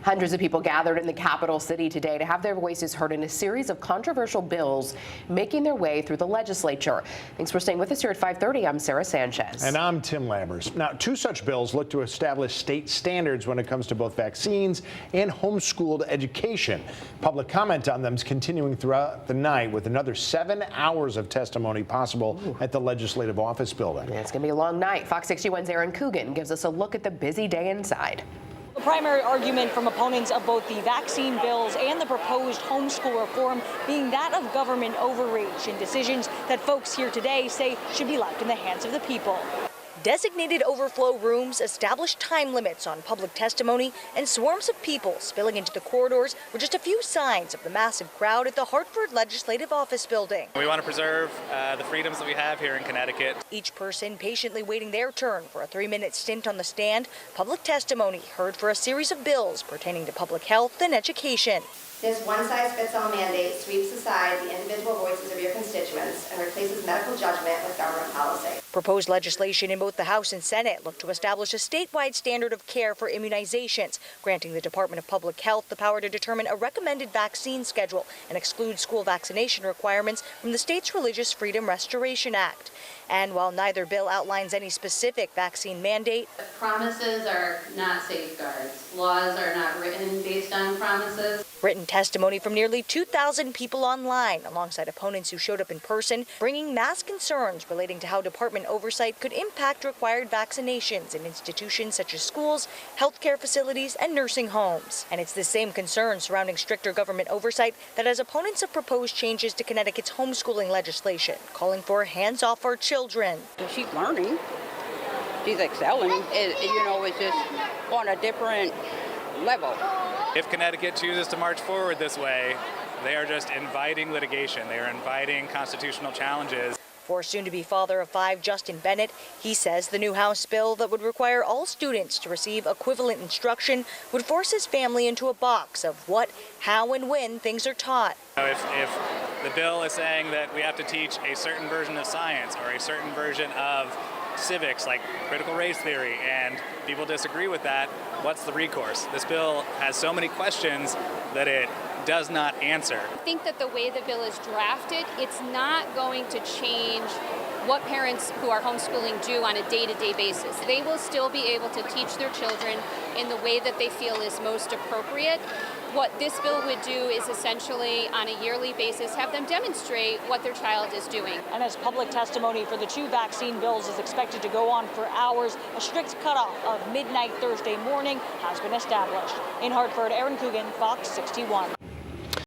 Hundreds of people gathered in the capital city today to have their voices heard in a series of controversial bills making their way through the legislature. Thanks for staying with us here at 5:30. I'm Sarah Sanchez. And I'm Tim Lammers. Now, two such bills look to establish state standards when it comes to both vaccines and homeschooled education. Public comment on them is continuing throughout the night with another 7 hours of testimony possible at the Legislative Office Building. Yeah, it's going to be a long night. Fox 61's Aaron Coogan gives us a look at the busy day inside. The primary argument from opponents of both the vaccine bills and the proposed homeschool reform being that of government overreach and decisions that folks here today say should be left in the hands of the people. Designated overflow rooms, established time limits on public testimony, and swarms of people spilling into the corridors were just a few signs of the massive crowd at the Hartford Legislative Office Building. We want to preserve the freedoms that we have here in Connecticut. Each person patiently waiting their turn for a 3-minute stint on the stand. Public testimony heard for a series of bills pertaining to public health and education. This one-size-fits-all mandate sweeps aside the individual voices of your constituents and replaces medical judgment with government policy. Proposed legislation in both the House and Senate look to establish a statewide standard of care for immunizations, granting the Department of Public Health the power to determine a recommended vaccine schedule and exclude school vaccination requirements from the state's Religious Freedom Restoration Act. And while neither bill outlines any specific vaccine mandate, promises are not safeguards. Laws are not written based on promises. Written testimony from nearly 2,000 people online, alongside opponents who showed up in person, bringing mass concerns relating to how department oversight could impact required vaccinations in institutions such as schools, healthcare facilities, and nursing homes. And it's the same concern surrounding stricter government oversight that has opponents of proposed changes to Connecticut's homeschooling legislation, calling for hands off our children. She's learning. She's excelling. It's just on a different level. If Connecticut chooses to march forward this way, they are just inviting litigation. They are inviting constitutional challenges. For soon-to-be father of 5, Justin Bennett, he says the new House bill that would require all students to receive equivalent instruction would force his family into a box of what, how, and when things are taught. If the bill is saying that we have to teach a certain version of science or a certain version of civics, like critical race theory, and people disagree with that, what's the recourse? This bill has so many questions that it does not answer. I think that the way the bill is drafted, it's not going to change what parents who are homeschooling do on a day-to-day basis. They will still be able to teach their children in the way that they feel is most appropriate. What this bill would do is essentially, on a yearly basis, have them demonstrate what their child is doing. And as public testimony for the two vaccine bills is expected to go on for hours, a strict cutoff of midnight Thursday morning has been established. In Hartford, Aaron Coogan, Fox 61.